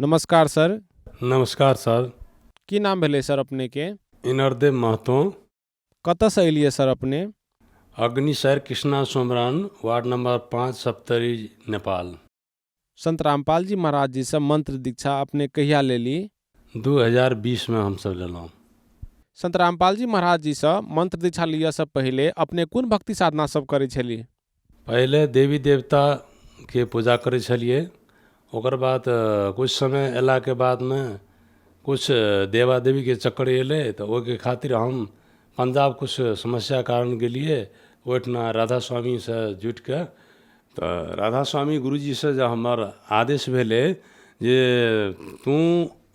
नमस्कार सर। नमस्कार सर। की नाम भेलै सर अपने के? इनरदेव महतो, कतऽसँ एलियै सर अपने? अग्निशर कृष्णा सोमरान, वार्ड नंबर 5, सप्तरी, नेपाल। संत रामपाल जी महाराज जी से मंत्र दीक्षा अपने कहिया लेली? 2020 में हमसब लेलहुँ। संत रामपाल जी महाराज जी से मंत्र दीक्षा लिअ से पहिले अपने कोन भक्ति साधना सब करै छली? पहिले देवी देवता के पूजा करै छलियै, ओकर बाद कुछ समय अयलाके बादमे कुछ देवा देवी के चक्कर अयलै तऽ ओहिके खातिर हम पंजाब कुछ समस्या कारण गेलियै। ओहिठिना राधा स्वामीसँ जुटि कऽ तऽ राधा स्वामी गुरुजीसँ जे हमर आदेश भेलै जे तू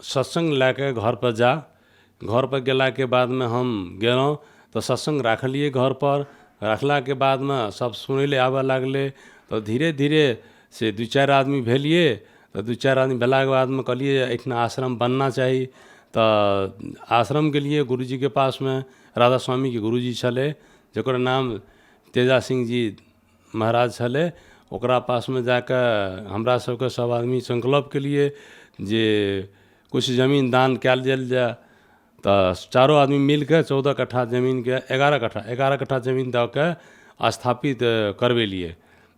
सत्संग लए कऽ घरपर जा। घरपर गेलाके बादमे हम गेलहुँ तऽ सत्संग राखलियै घरपर। रखलाके बादमे सब सुनै लए आबऽ लागलै तऽ धीरे धीरे से 2-4 आदमी भेलियै। तऽ 2-4 आदमी भेलाके बादमे कहलियै एहिठिना आश्रम बनना चाही। तऽ आश्रम गेलियै गुरुजीके पासमे। राधा स्वामीके गुरुजी छलै जकर नाम तेजा सिंह जी महाराज छलै। ओकरा पासमे जाकऽ हमरा सबके सब आदमी संकल्प केलियै जे कुछ जमीन दान कयल जाय। तऽ चारो आदमी मिलके 14 कट्ठा जमीनके 11 कट्ठा जमीन दऽ कऽ स्थापित करवेलियै।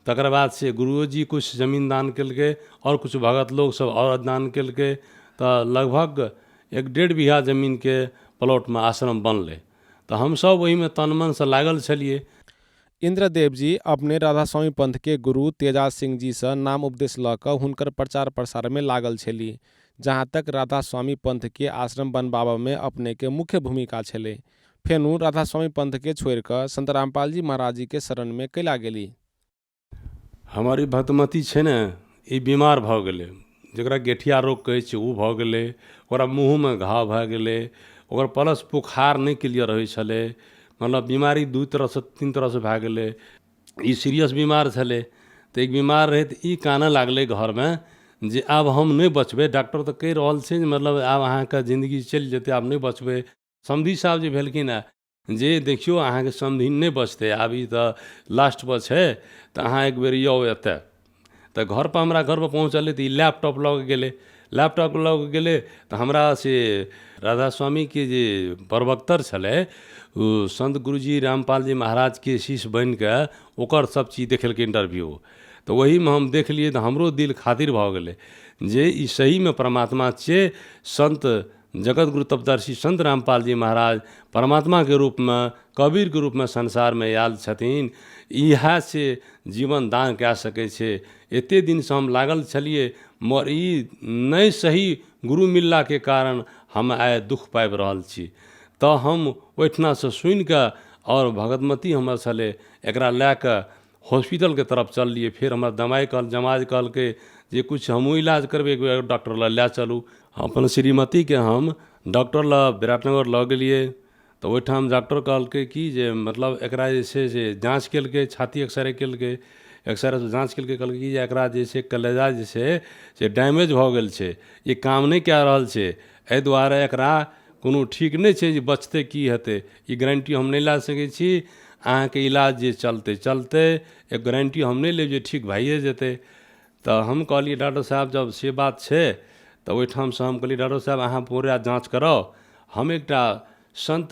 तकर बाद से गुरुजी कुछ जमीन दान केलकै और कुछ भगत लोग सब और दान केलकै। तऽ लगभग 1-1.5 बीघा जमीनके प्लॉटमे आश्रम बनलै। तऽ हमसब ओहिमे तन मनसँ लागल छलियै। इंद्रदेव जी अपने राधा स्वामी पंथ के गुरु तेजा सिंह जी से नाम उपदेश लऽ कऽ हुनकर प्रचार प्रसार में लागल छली। जहाँ तक राधा स्वामी पंथ के आश्रम बनबाबऽ में अपने के मुख्य भूमिका छलै। फेनु राधा स्वामी पंथ के छोड़ि कऽ संत रामपाल जी महाराज जी के शरण में कैला गेली? हमारी भक्तमती छै ने, ई बीमार भऽ गेलै, जकरा गेठिया रोग कहै छै ओ भऽ गेलै। ओकरा मुँहमे घाव भऽ गेलै। ओकर प्लस बुखार नहि क्लियर होइ छलै। मतलब बीमारी 2 तरहसँ 3 तरहसँ भए गेलै। ई सीरियस बीमार छलै। तऽ एक बीमार रहै तऽ ई कानऽ लागलै घरमे जे आब हम नहि बचबै। डॉक्टर तऽ कहि रहल छै जे मतलब आब अहाँके जिन्दगी चलि जेतै, आब नहि बचबै। समधी साहब जे भेलखिन हेँ जे देखियौ अहाँके समधी नहि बचतै, आब ई तऽ लास्टपर छै, तऽ अहाँ एक बेर आउ एतऽ। तऽ घरपर हमरा घरपर पहुँचलै तऽ ई लैपटॉप लऽ कऽ गेलै। लैपटॉप लऽ कऽ गेलै तऽ हमरा से राधा स्वामीके जे प्रवक्तर छलै ओ संत गुरुजी रामपाल जी महाराजके शिष्य बनि कऽ ओकर सब चीज देखेलकै इंटरव्यू। तऽ ओहीमे हम देखलियै तऽ हमरो दिल खातिर भऽ गेलै जे ई सहीमे परमात्मा छियै। संत जगत गुरु तपदर्शी संत रामपाल जी महाराज परमात्माके रूपमे, कबीरके रूपमे संसारमे आयल छथिन। इएह से जीवन दान कए सकै छै। एतेक दिनसँ हम लागल छलियै मगर ई नहि सही गुरु मिललाके कारण हम आइ दुःख पाबि रहल छी। तऽ हम ओहिठिनासँ सुनिकऽ और भगतमती हमर छलै एकरा लए कऽ हॉस्पिटलके तरफ चललियै। फेर हमर जमाइ कहलकै जे किछु हमहूँ इलाज करबै, एक बेर डॉक्टर लग लए चलू। अपन श्रीमतीके हम डॉक्टर लग विराटनगर लऽ गेलियै। तऽ ओहिठाम डॉक्टर कहलकै कि जे मतलब एकरा जे छै से जाँच केलकै, छाती एक्सरे केलकै। एक्सरे जाँच केलकै, कहलकै कि जे एकरा जे छै कलेजा जे छै से डैमेज भऽ गेल छै, ई काम नहि कए रहल छै। एहि दुआरे एकरा कोनो ठीक नहि छै जे बचतै की हेतै। ई गारंटी हम नहि लए सकै छी। अहाँके इलाज जे चलतै, एक गारंटी हम नहि लेब जे ठीक भइए जेतै। तऽ हम कहलिए डॉक्टर साहब जब से बात छै तऽ ओहिठामसँ हम कहलिए डॉक्टर साहब अहाँ पूरा जाँच कराउ। हम एकटा संत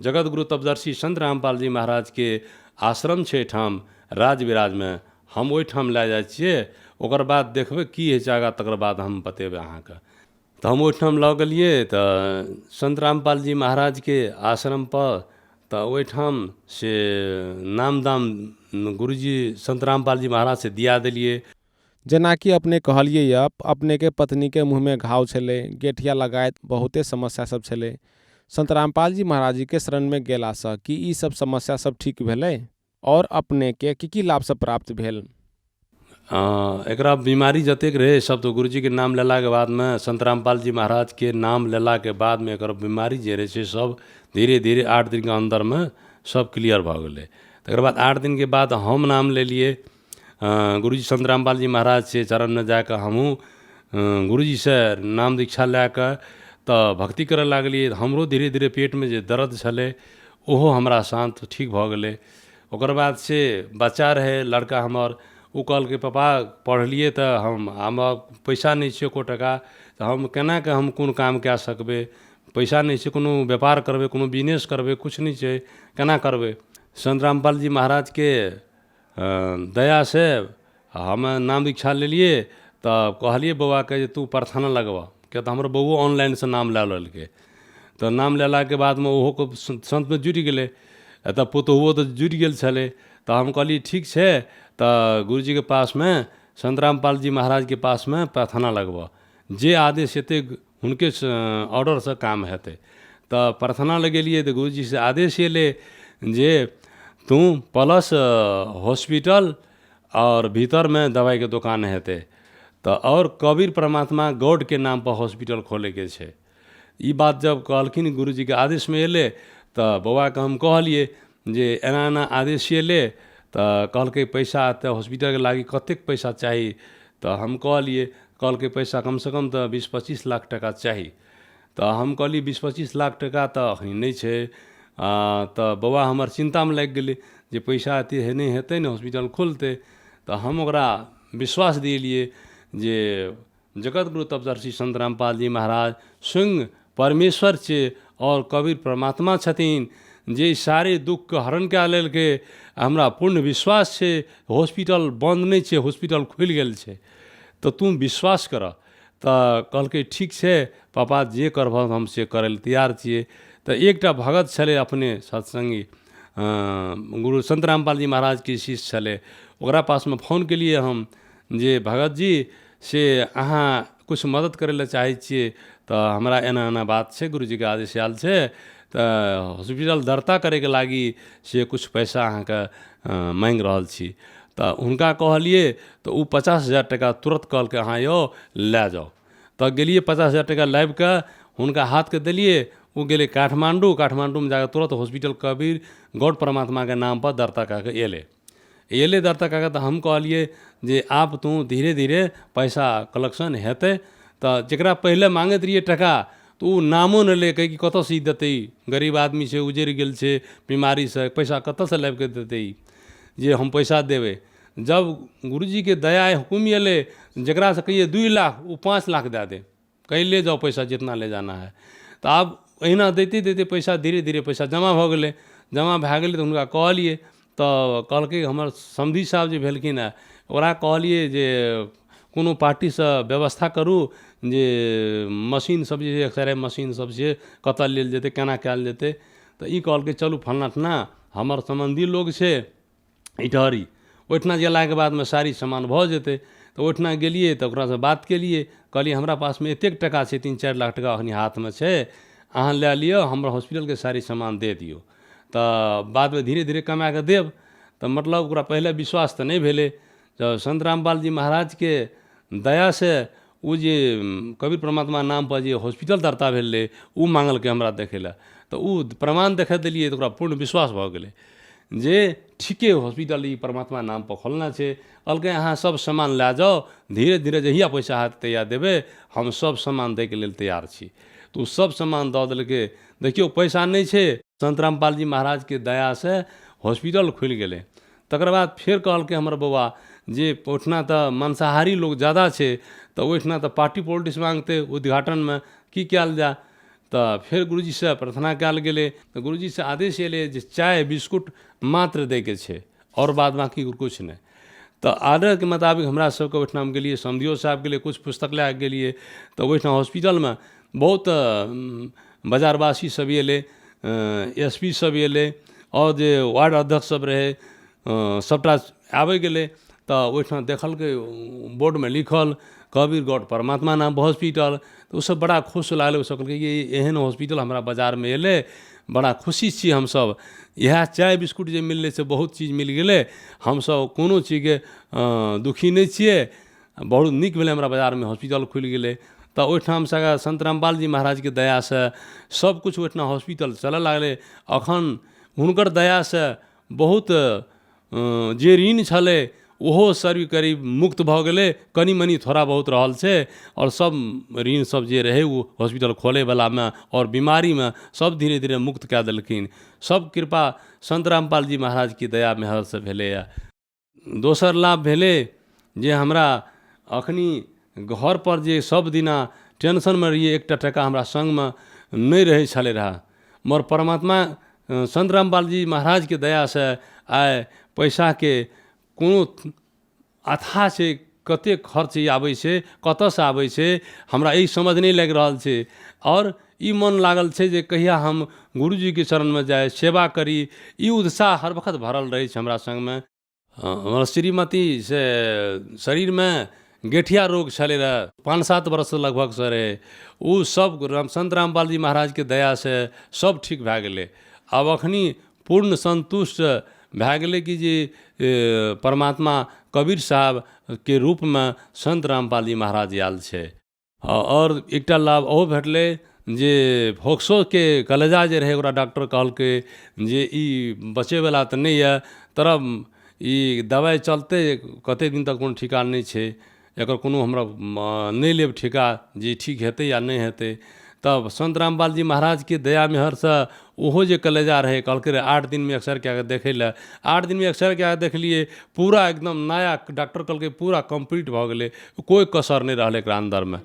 जगत गुरु तपदर्शी संत रामपाल जी महाराजके आश्रम छै एहिठाम राज विराजमे, हम ओहिठाम लए जाइ छियै। ओकर बाद देखबै की होइ छै आगाँ, तकर बाद हम बतेबै अहाँके। तऽ हम ओहिठाम लऽ गेलियै तऽ संत रामपाल जी महाराजके आश्रमपर। तऽ ओहिठाम से नाम दाम गुरुजी संत रामपाल जी महाराज से दिया देलियै। जेनाकि अपने कहलियै यऽ अपने के पत्नी के मुँह में घाव छलै, गेठिया लगायत बहुते समस्या सब छलै। संत रामपाल जी महाराज जी के शरण में गेलासँ कि ई सब समस्या सब ठीक भेलै और अपने के की लाभ सब प्राप्त भेल? एकरा बीमारी जतेक रहै सब तऽ गुरुजीके नाम लेलाके बादमे, संत रामपाल जी महाराजके नाम लेलाके बादमे एकर बीमारी जे रहै छै सब धीरे धीरे 8 दिनके अन्दरमे सब क्लियर भऽ गेलै। तकर बाद 8 दिनके बाद हम नाम लेलियै गुरुजी संत रामपाल जी महाराज से चरणमे जाकऽ हमहूँ गुरुजीसँ नाम दीक्षा लए कऽ तऽ भक्ति करऽ लागलियै। हमरो धीरे धीरे पेटमे जे दर्द छलै ओहो हमरा शांत ठीक भऽ गेलै। ओकर बाद से बच्चा रहै लड़का हमर, ओ कहलकै पापा पढ़लिए तऽ हम पैसा नहीं छै एको टका, तऽ हम केना के हम कोन काम कए सकबै, पैसा नहीं छै, कोनो व्यापार करबै, कोनो बिजनेस करबै, कुछ नहीं छै, केना करबै। संत रामपाल जी महाराज के दया से हम नाम दीक्षा लेलिए, तऽ कहलिए बौआ के जे तू प्रार्थना लगबऽ, किया तऽ हमर बौओ ऑनलाइन से नाम लए लेलकै। तऽ नाम लेलाके बादमे ओहो संतमे जुटि गेलै, एतऽ पुतहुओ तऽ जुटि गेल छलै। तऽ हम कहलिए ठीक छै, तऽ गुरुजी के पासमे संत रामपाल जी महाराज के पासमे प्रार्थना लगबऽ, जे आदेश हेतै हुनके ऑर्डर से काम हेतै। तऽ प्रार्थना लगेलिए तऽ गुरुजी से आदेश एलै जे तू प्लस हॉस्पिटल और भीतर में दवाई के दुकान हेतै, तऽ और कबीर परमात्मा गॉड के नाम पर हॉस्पिटल खोले के छै। ई बात जब कहलखिन गुरुजी के आदेश में एलै, तऽ बौआ के हम कहलिए जे एना एना आदेश एलै, तऽ कहलकै पैसा तऽ हॉस्पिटल के लागी कतेक पैसा चाही, तऽ हम कहलकै पैसा कम से कम तऽ 20-25 लाख टका चाही। तऽ हम कहलिए 20-25 लाख टका तऽ अखन नहीं छै। तऽ बौआ हमर चिंता में लागि गेलै जे पैसा एते नहीं हेतै ने हॉस्पिटल खुलतै। तऽ हम ओकरा विश्वास दिलिए जे जगत गुरु तपदर्शी संत रामपाल जी महाराज स्वयं परमेश्वर छै और कबीर परमात्मा छथिन, जे सारे दुख के हरण कए लेलकै। हमरा पूर्ण विश्वास छै हॉस्पिटल बंद नहीं छै, हॉस्पिटल खुलि गेल छै, तऽ तू विश्वास कर। तऽ कहलकै ठीक छै पापा, जे करबह हम से करै लए तैयार छियै। तऽ एकटा भगत छलै अपने सत्संगी, गुरु संत रामपाल जी महाराज के शिष्य छलै, ओकरा पासमे फोन केलिए हम जे भगत जी से अहाँ कुछ मदद करै लए चाहै छियै, तऽ हमरा एना एना बात छै, गुरुजी के आदेश आयल छै, तऽ हॉस्पिटल दरता करैके लागी से कुछ पैसा अहाँके मांगि रहल छी। तऽ हुनका कहलिए तऽ ओ 50,000 टका तुरंत कहलकै अहाँ यौ लए जाओ। तऽ गेलिए 50,000 टका लाबि कऽ हुनका हाथके देलिए, वो गेले काठमांडू में जाकर तुरंत हॉस्पिटल कबीर गॉड परमात्मा के नाम पर दर्ता करके एले दर्ता करके। तो हम कहलिए जे आप तू धीरे धीरे पैसा कलेक्शन हेतै। तो जरा पहले मांगैत रहिए टका तो वो नामो न ले, कि कतऽ से देते, गरीब आदमी से उजरि गेल छै बीमारी से, पैसा कतऽ से लाबि के देते जे हम पैसा देबै। जब गुरुजी के दया हुकुम एले, जरा से कहिए 2 लाख वो 5 लाख दे दे, कहीं ले जाओ पैसा जितना ले जाना है। तो आब अहिना दैते दैते पैसा धीरे धीरे पैसा जमा भऽ गेलै। जमा भए गेलै तऽ हुनका कहलिए, तऽ कहलकै हमर समधी साहब जे भेलखिन हेँ, ओकरा कहलिए जे कोनो पार्टीसँ व्यवस्था करू जे मशीन सब जे एक्सरे मशीन सब छै कतऽ लेल जेतै, केना कयल जेतै। तऽ ई कहलकै चलू फलना ठना हमर सम्बन्धी लोग छै इटहरी, ओहिठिना गेलाके बादमे सारी सामान भऽ जेतै। तऽ ओहिठिना गेलिए तऽ ओकरासँ बात केलिए, कहलिए हमरा पासमे एतेक टका छै, 3-4 लाख टका अखनी हाथमे छै, अहाँ लए लिअ, हमर हॉस्पिटलके सारी सामान दे दियौ, तऽ बादमे धीरे धीरे कमा कऽ देब। तऽ मतलब ओकरा पहिले विश्वास तऽ नहीं भेलै। तऽ संत रामपाल जी महाराज के दया से वो जे कबीर परमात्मा नाम पर जे हॉस्पिटल दरता भेल रहे, वो मांगलकै हमरा देखै लए। तऽ वो प्रमाण देखा देलिए तऽ ओकरा पूर्ण विश्वास भऽ गेलै जे ठीके हॉस्पिटल ई परमात्मा नाम पर खोलना छै। कहलकै अहाँ सब सामान लए जाओ, धीरे धीरे जहिया पैसा हाथ तैयार देबै हम सब सामान दैके लेल तैयार छी। तो सब सामान दऽ देलकै। देखियौ पैसा नहीं छै, संत रामपाल जी महाराज के दया से हॉस्पिटल खुलि गेलै। तकर बाद फिर कहलकै हमर बौआ जे ओहिठिना तऽ मांसाहारी लोग ज़्यादा छै, तऽ ओहिठिना तऽ पार्टी पॉलिटिक्स मांगतै उद्घाटनमे, की कयल जाए। तऽ फिर गुरुजी से प्रार्थना कयल गेलै। तऽ गुरुजी से आदेश एलै जे चाय बिस्कुट मात्र दैके छै और बाद बाकी कुछ नहीं। तऽ आर्डर के मुताबिक हमरा सबके ओहिठाम गेलिए, समधियो साहब गेलिए, कुछ पुस्तकालय गेलिए। तऽ ओहिठाम हॉस्पिटलमे बहुत बाजारवासी सब एलै, एसपी सब एलै और जे वार्ड अध्यक्ष सब रहे सबटा आबे गेलै। तऽ ओहिठाम देखलकै बोर्डमे लिखल कबीर गॉड परमात्मा नाम हॉस्पिटल। तऽ ओसब बड़ा खुश लागलै। ओसब कहलकै कि एहन हॉस्पिटल हमरा बाजारमे एलै, बड़ा खुशी छी हमसब। इएह चाय बिस्कुट जे मिललै से बहुत चीज मिल गेलै, हमसब कोनो चीजके दुखी नहीं छियै। बहुत नीक भेलै हमरा बाजारमे हॉस्पिटल खुलि गेलै। तऽ ओहिठाम से संत रामपाल जी महाराज के दया से सब कुछ ओहिठिना हॉस्पिटल चलऽ लागलै। अखन हुनकर दया से बहुत जे ऋण छलै ओहो सभी करीब मुक्त भऽ गेलै, कनी मनी थोड़ा बहुत रहल छै। और सब ऋण सब जे रहै वो हॉस्पिटल खोलैवलामे और बीमारीमे सब धीरे धीरे मुक्त कए देलखिन। सब कृपा संत रामपाल जी महाराज की दया मेहर से भेलैए। दोसर लाभ भेलै जे हमरा अखनी घर पर जे सब दिना टेंशनमे रहिए, एकटा टका हमरा संगमे नहीं रहै छलै रहा, मगर परमात्मा संत रामपाल जी महाराज के दया से आइ पैसा के कोनो अथाह छै, कते खर्च आबै छै, कतऽसँ आबै छै, हमरा ई समझ नहीं लागि रहल छै। और ई मन लागल छै जे कहिया हम गुरुजी के चरणमे जाए, सेवा करी, ई उत्साह हर वक्त भरल रहै छै हमरा संगमे। हमर श्रीमती से शरीरमे गेठिया रोग छलै रह, 5-7 वर्ष लगभग से रहे, ओ सब संत रामपाल जी महाराज के दया से सब ठीक भए गेलै। आब अखनी पूर्ण संतुष्ट भए गेलै कि जे परमात्मा कबीर साहब के रूप में संत रामपाल जी महाराज आयल छै। और एकटा लाभ ओ भेटलै जे फोक्सो के कलेजा जे रहे, ओकरा डॉक्टर कहलकै जे ई बचेवला तऽ नहीं है, तरह ई दवाई चलते कते दिन तक कोनो ठिकान नहीं छै, एकर कोनो हमरा नहीं लेब ठिका जे ठीक हेतै या नहीं हेतै। तब संत रामपाल जी महाराज के दया मेहरसँ ओहो जे कलेजा रहे, कहलकै रहे 8 दिन में एक्सरे कए कऽ देखै लए। 8 दिन में एक्सरे कए कऽ देखलिए, पूरा एकदम नया, डॉक्टर कहलकै पूरा कंप्लीट भऽ गेलै, कोई कसर नहीं रहलै एकरा अंदर में।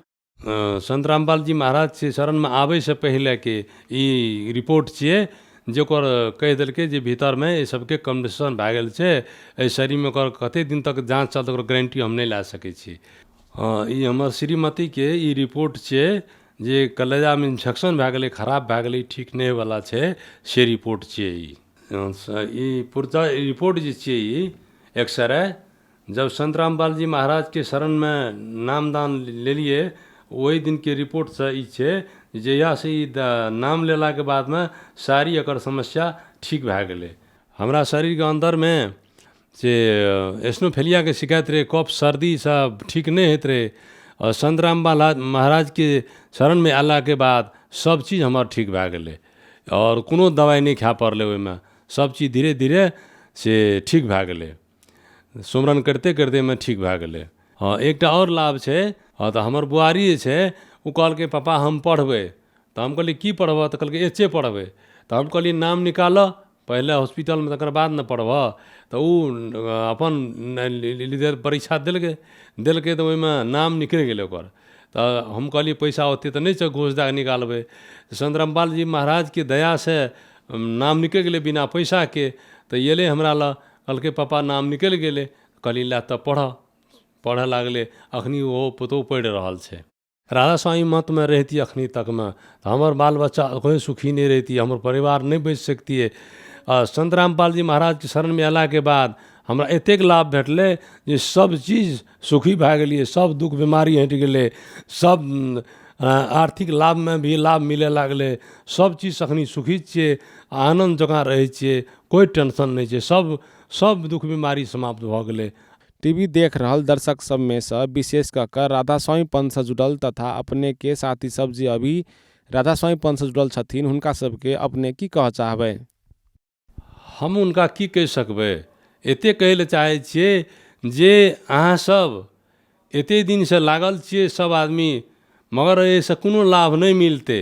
संत रामपाल जी महाराज के शरण में आबै से पहले के ई रिपोर्ट छियै, जेकर कहि देलकै जे भीतर में ये सबके कम्बिनेशन भए गेल छै, एहि शरीरमे ओकर कते दिन तक जाँच चलतै ओकर गारंटी हम नहीं लए सकै छी। ई हमर श्रीमती के ई रिपोर्ट छियै जे कलेजा में इन्फेक्शन भए गेलै, खराब भए गेलै, ठीक नहीं वाला छै, से रिपोर्ट छियै। ई पुरजा रिपोर्ट जे छियै, ई एक्सरे जब संत रामपाल जी महाराज के शरण में नामदान लेलिए, वही दिन के रिपोर्ट से ई छै जहिया से ई नाम लेला के बाद में सारी एकर समस्या ठीक भए गेलै। हमरा शरीर के अंदर में से एस्नोफेलिया के शिकायत रहे, कफ सर्दी सब ठीक नहीं होइत रहे, और संत रामपाल महाराज के शरण में आला के बाद सब चीज़ हमार ठीक भए गेलै, और कोनो दवाई नहीं खाए पड़लै, ओहिमे सब चीज़ धीरे धीरे से ठीक भए गेलै, सुमरन करते करते में ठीक भए गेलै। हाँ, एकटा और लाभ छै। हाँ, तो हमर बुआरी जे छै, ओ कहलकै पापा हम पढ़बै, तो हम कहलिए की पढ़बह, तो कहलकै एचे पढ़बै। तो हम कहलिए नाम निकालऽ पहले हॉस्पिटल में, तकर बाद न पढ़बह। तो वो अपन परीक्षा देलकै तो ओहिमे नाम निकलि गेलै ओकर। तो हम कहलिए पैसा ओते तो नहीं छै घूस दए कऽ निकालबै। संत रामपाल जी महाराज के दया से नाम निकलि गेलै बिना पैसा के। तो एलै हमरा लग, कहलकै पापा नाम निकलि गेलै। कहलिए ला तब पढ़ऽ लागलै, अखनी ओहो पुतहु पढ़ि रहल छै। राधा स्वामी मत में रहती अखनी तक में, तो हमर बाल बच्चा कोई सुखी नहीं रहती, हमर परिवार नहीं बच सकतिए। संत रामपाल जी महाराज के शरण में अला के बाद हमरा एतेक लाभ भेटलै जे सब चीज़ सुखी भए गेलिए, सब दुख बीमारी हटि गेलै, सब आर्थिक लाभ में भी लाभ मिले लागलै, सब चीज़ अखनी सुखी छियै, आनंद जकाँ रहै छियै, कोई टेंशन नहीं छै, सब दुख बीमारी समाप्त भऽ गेलै। टीवी देख रहल दर्शक सब में से विशेष कर राधा स्वामी पंथ से जुड़ल तथा अपने के साथी सब जे अभी राधा स्वामी पंथ से जुड़ल छथिन, हुनका सबके अपने की कह चाहबै? हम उनका की कहि सकबै, एते कहै लए चाहै छियै जे अहाँ सब एते दिन से लागल छियै सब आदमी, मगर एहिसँ कोनो लाभ नहीं मिलते।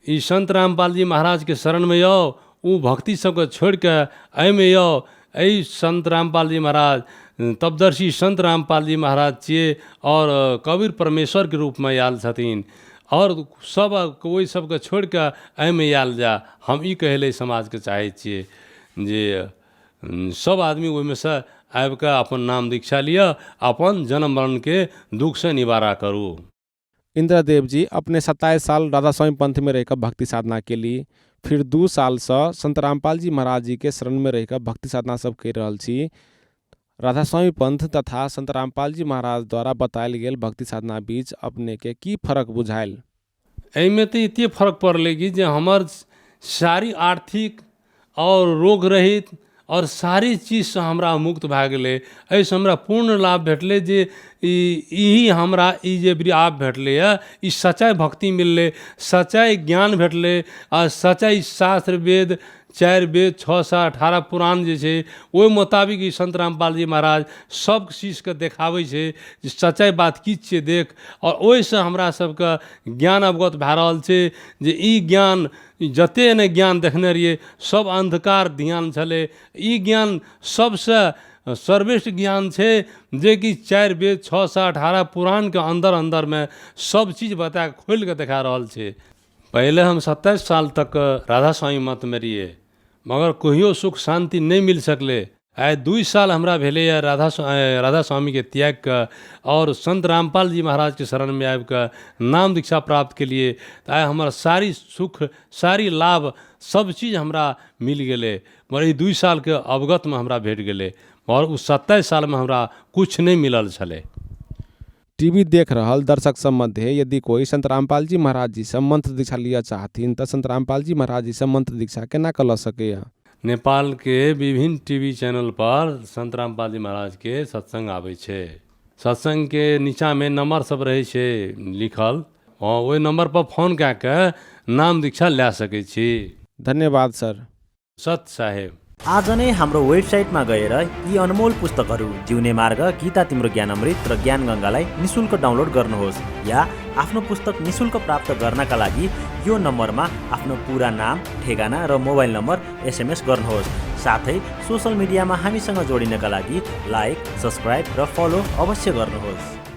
ई संत रामपाल जी महाराज के शरण में आओ, ओ भक्ति सबके छोड़ के एहिमे आओ। एहि संत रामपाल जी महाराज तपदर्शी संत रामपाल जी महाराज छियै, और कबीर परमेश्वर के रूप में आयल छथिन, और सब ओहि सबके छोड़ के एहिमे आयल जा। हम ई कहै लए समाज के चाहै छियै जे सब आदमी ओहिमे से आबि कऽ अपन नाम दीक्षा लिअ, अपन जन्म मरण के दुख से निवारा करू। इंद्रदेव जी अपने 27 साल राधा स्वामी पंथ में रहकर भक्ति साधना के लिए, फिर 2 साल से संत रामपाल जी महाराज जी के शरण में रहकर भक्ति साधना सब कर रहल छी। राधा स्वामी पंथ तथा संत रामपाल जी महाराज द्वारा बतायल गेल भक्ति साधना बीच अपने के की फर्क बुझायल? एहिमे तो इतने फर्क पड़लै कि जे हमर सारी आर्थिक और रोग रहित और सारी चीज से हमरा मुक्त भए गेलै। एहिसँ हमरा पूर्ण लाभ भेटलै जे ई हमरा ई जे लाभ भेटलैए, ई सच्चाई भक्ति मिललै, सच्चाई ज्ञान भेटलै, आ सच्चाई शास्त्र वेद 4 वेद 6 से 18 पुराण जे छै, ओहि मोताबिक ई संत रामपाल जी महाराज सब चीजके देखाबै छै जे सच्चाई बात की छियै देख। और ओहिसँ हमरा सबके ज्ञान अवगत भए रहल छै जे ई ज्ञान, जते ने ज्ञान देखने रहिए सब अंधकार ध्यान छलै, ई ज्ञान सबसे सर्वश्रेष्ठ ज्ञान छे जे कि 4 वेद 6 से 18 पुराण के अंदर अंदर में सब चीज बता के खोल के देखा रहल छे। पहले हम 27 साल तक राधा स्वामी मत में रहिए, मगर कहियो सुख शांति नहीं मिल सकले। आइ 2 साल हमरा भेले या राधा स्वामी के त्याग का और संत रामपाल जी महाराज के शरण में आबि के नाम दीक्षा प्राप्त के लिए आइ हमार सारी सुख सारी लाभ सब चीज हमरा मिल गेले। मगर ई 2 साल के अवगत में हमरा भेट गेले, और उस 27 साल में हमरा कुछ नहीं मिलल छले। टीवी देख रहल दर्शक सब मध्य यदि कोई संत रामपाल जी महाराज जी से मंत्र दीक्षा लिया चाहथिन तो संत रामपाल जी महाराज जी से मंत्र दीक्षा केना कर सके? नेपाल के विभिन्न टीवी चैनल पर संत रामपाल जी महाराज के सत्संग आवे छे। सत्संग के नीचा में नंबर सब रहे छे लिखल, और ओहि नंबर पर फोन कऽ के नाम दीक्षा ले सके छी। धन्यवाद सर। सत साहेब। आज नै हाम्रो वेबसाइटमा गएर यी अनमोल पुस्तकहरू जिउने मार्ग, गीता तिम्रो ज्ञानामृत र ज्ञान गङ्गालाई निशुल्क डाउनलोड गर्नुहोस्, या आफ्नो पुस्तक निशुल्क प्राप्त गर्नका लागि यो नम्बरमा आफ्नो पुरा नाम, ठेगाना र मोबाइल नम्बर SMS गर्नुहोस्। साथै सोशल मिडियामा हामीसँग जोडिनका लागि लाइक, सब्स्क्राइब र फलो अवश्य गर्नुहोस्।